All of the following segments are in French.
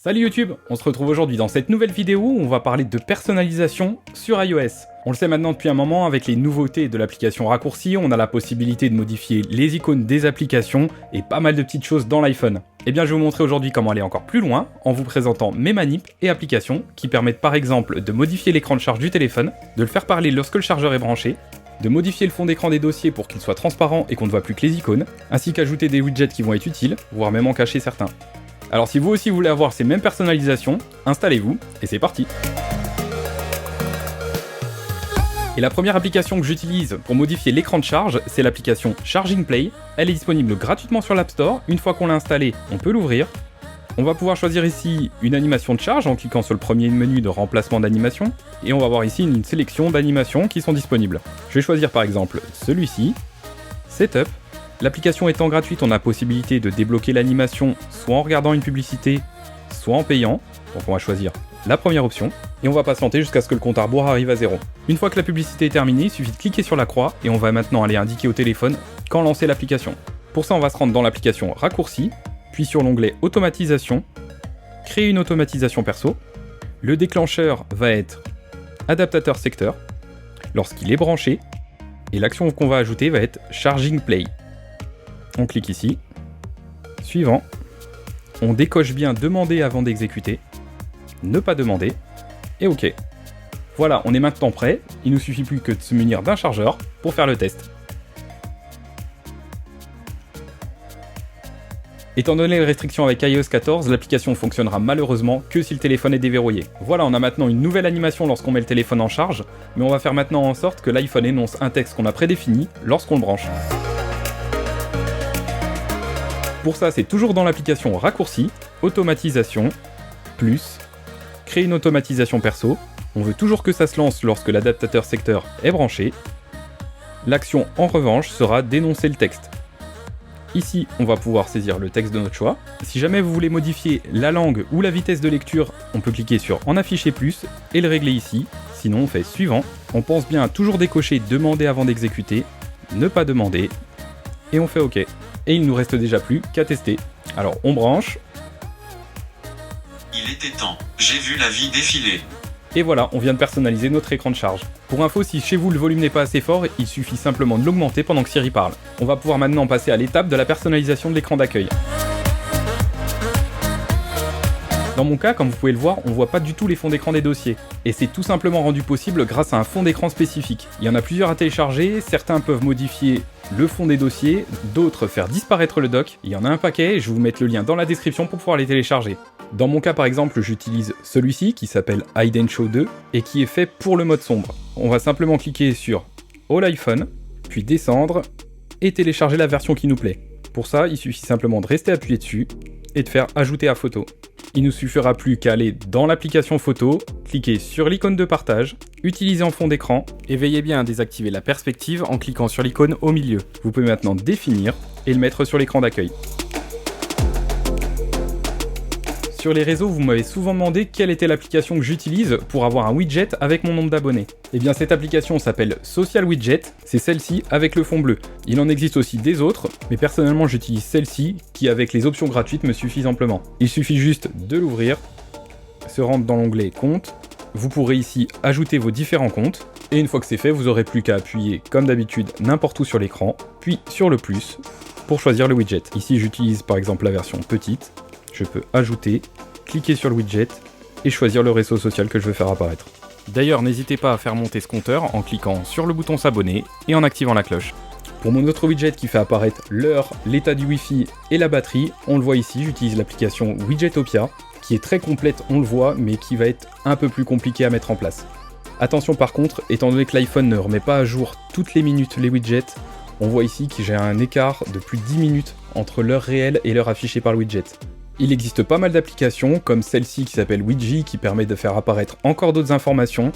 Salut YouTube, on se retrouve aujourd'hui dans cette nouvelle vidéo où on va parler de personnalisation sur iOS. On le sait maintenant depuis un moment, avec les nouveautés de l'application Raccourci, on a la possibilité de modifier les icônes des applications et pas mal de petites choses dans l'iPhone. Et bien je vais vous montrer aujourd'hui comment aller encore plus loin en vous présentant mes manips et applications qui permettent par exemple de modifier l'écran de charge du téléphone, de le faire parler lorsque le chargeur est branché, de modifier le fond d'écran des dossiers pour qu'il soit transparent et qu'on ne voit plus que les icônes, ainsi qu'ajouter des widgets qui vont être utiles, voire même en cacher certains. Alors si vous aussi voulez avoir ces mêmes personnalisations, installez-vous, et c'est parti. Et la première application que j'utilise pour modifier l'écran de charge, c'est l'application Charging Play. Elle est disponible gratuitement sur l'App Store. Une fois qu'on l'a installée, on peut l'ouvrir. On va pouvoir choisir ici une animation de charge en cliquant sur le premier menu de remplacement d'animation. Et on va voir ici une sélection d'animations qui sont disponibles. Je vais choisir par exemple celui-ci, Setup. L'application étant gratuite, on a la possibilité de débloquer l'animation soit en regardant une publicité, soit en payant. Donc on va choisir la première option, et on va patienter jusqu'à ce que le compte à rebours arrive à 0. Une fois que la publicité est terminée, il suffit de cliquer sur la croix, et on va maintenant aller indiquer au téléphone quand lancer l'application. Pour ça, on va se rendre dans l'application Raccourci, puis sur l'onglet Automatisation, créer une automatisation perso. Le déclencheur va être Adaptateur secteur, lorsqu'il est branché, et l'action qu'on va ajouter va être Charging Play. On clique ici, suivant, on décoche bien demander avant d'exécuter, ne pas demander, et ok. Voilà, on est maintenant prêt, il nous suffit plus que de se munir d'un chargeur pour faire le test. Étant donné les restrictions avec iOS 14, l'application fonctionnera malheureusement que si le téléphone est déverrouillé. Voilà, on a maintenant une nouvelle animation lorsqu'on met le téléphone en charge, mais on va faire maintenant en sorte que l'iPhone énonce un texte qu'on a prédéfini lorsqu'on le branche. Pour ça, c'est toujours dans l'application Raccourci, Automatisation, plus, créer une automatisation perso. On veut toujours que ça se lance lorsque l'adaptateur secteur est branché. L'action en revanche sera d'énoncer le texte. Ici, on va pouvoir saisir le texte de notre choix. Si jamais vous voulez modifier la langue ou la vitesse de lecture, on peut cliquer sur en afficher plus et le régler ici. Sinon, on fait suivant. On pense bien à toujours décocher demander avant d'exécuter, ne pas demander, et on fait OK. Et il ne nous reste déjà plus qu'à tester. Alors on branche. Il était temps, j'ai vu la vie défiler. Et voilà, on vient de personnaliser notre écran de charge. Pour info, si chez vous le volume n'est pas assez fort, il suffit simplement de l'augmenter pendant que Siri parle. On va pouvoir maintenant passer à l'étape de la personnalisation de l'écran d'accueil. Dans mon cas, comme vous pouvez le voir, on voit pas du tout les fonds d'écran des dossiers. Et c'est tout simplement rendu possible grâce à un fond d'écran spécifique. Il y en a plusieurs à télécharger, certains peuvent modifier le fond des dossiers, d'autres faire disparaître le dock. Il y en a un paquet et je vais vous mettre le lien dans la description pour pouvoir les télécharger. Dans mon cas par exemple, j'utilise celui-ci qui s'appelle Hide and Show 2 et qui est fait pour le mode sombre. On va simplement cliquer sur All iPhone, puis descendre et télécharger la version qui nous plaît. Pour ça, il suffit simplement de rester appuyé dessus et de faire ajouter à photo. Il ne suffira plus qu'à aller dans l'application photo, cliquer sur l'icône de partage, utiliser en fond d'écran, et veillez bien à désactiver la perspective en cliquant sur l'icône au milieu. Vous pouvez maintenant définir et le mettre sur l'écran d'accueil. Sur les réseaux, vous m'avez souvent demandé quelle était l'application que j'utilise pour avoir un widget avec mon nombre d'abonnés. Et bien cette application s'appelle Social Widget, c'est celle-ci avec le fond bleu. Il en existe aussi des autres, mais personnellement j'utilise celle-ci qui avec les options gratuites me suffit amplement. Il suffit juste de l'ouvrir, se rendre dans l'onglet Comptes, vous pourrez ici ajouter vos différents comptes, et une fois que c'est fait, vous aurez plus qu'à appuyer comme d'habitude n'importe où sur l'écran, puis sur le plus pour choisir le widget. Ici j'utilise par exemple la version petite. Je peux ajouter, cliquer sur le widget et choisir le réseau social que je veux faire apparaître. D'ailleurs, n'hésitez pas à faire monter ce compteur en cliquant sur le bouton s'abonner et en activant la cloche. Pour mon autre widget qui fait apparaître l'heure, l'état du Wi-Fi et la batterie, on le voit ici, j'utilise l'application Widgetopia, qui est très complète, on le voit, mais qui va être un peu plus compliqué à mettre en place. Attention par contre, étant donné que l'iPhone ne remet pas à jour toutes les minutes les widgets, on voit ici que j'ai un écart de plus de 10 minutes entre l'heure réelle et l'heure affichée par le widget. Il existe pas mal d'applications, comme celle-ci qui s'appelle Widgy, qui permet de faire apparaître encore d'autres informations.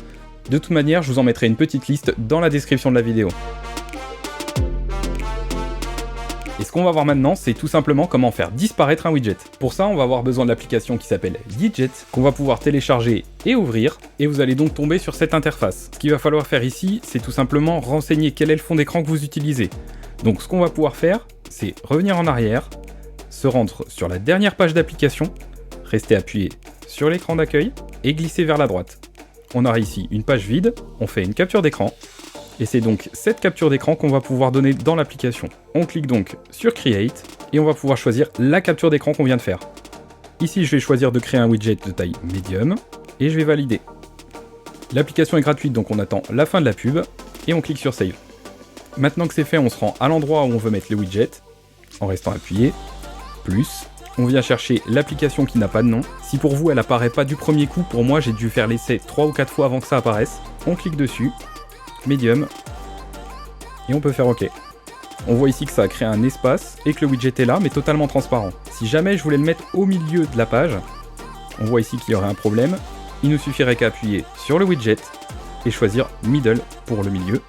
De toute manière, je vous en mettrai une petite liste dans la description de la vidéo. Et ce qu'on va voir maintenant, c'est tout simplement comment faire disparaître un widget. Pour ça, on va avoir besoin de l'application qui s'appelle Widget, qu'on va pouvoir télécharger et ouvrir, et vous allez donc tomber sur cette interface. Ce qu'il va falloir faire ici, c'est tout simplement renseigner quel est le fond d'écran que vous utilisez. Donc ce qu'on va pouvoir faire, c'est revenir en arrière, se rendre sur la dernière page d'application, restez appuyé sur l'écran d'accueil et glissez vers la droite. On aura ici une page vide, on fait une capture d'écran, et c'est donc cette capture d'écran qu'on va pouvoir donner dans l'application. On clique donc sur Create, et on va pouvoir choisir la capture d'écran qu'on vient de faire. Ici, je vais choisir de créer un widget de taille médium, et je vais valider. L'application est gratuite, donc on attend la fin de la pub, et on clique sur Save. Maintenant que c'est fait, on se rend à l'endroit où on veut mettre le widget, en restant appuyé, plus, on vient chercher l'application qui n'a pas de nom. Si pour vous elle apparaît pas du premier coup, pour moi j'ai dû faire l'essai 3 ou 4 fois avant que ça apparaisse. On clique dessus, Medium, et on peut faire OK. On voit ici que ça a créé un espace et que le widget est là, mais totalement transparent. Si jamais je voulais le mettre au milieu de la page, on voit ici qu'il y aurait un problème. Il nous suffirait qu'à appuyer sur le widget et choisir Middle pour le milieu.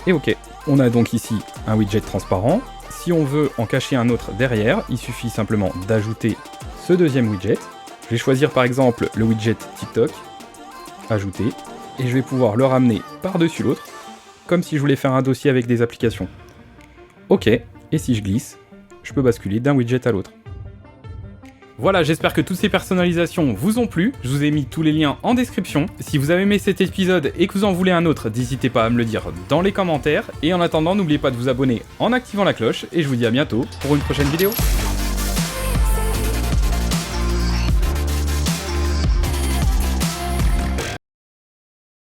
Et OK. On a donc ici un widget transparent. Si on veut en cacher un autre derrière, il suffit simplement d'ajouter ce deuxième widget. Je vais choisir par exemple le widget TikTok, ajouter, et je vais pouvoir le ramener par-dessus l'autre, comme si je voulais faire un dossier avec des applications. OK, et si je glisse, je peux basculer d'un widget à l'autre. Voilà, j'espère que toutes ces personnalisations vous ont plu. Je vous ai mis tous les liens en description. Si vous avez aimé cet épisode et que vous en voulez un autre, n'hésitez pas à me le dire dans les commentaires. Et en attendant, n'oubliez pas de vous abonner en activant la cloche. Et je vous dis à bientôt pour une prochaine vidéo.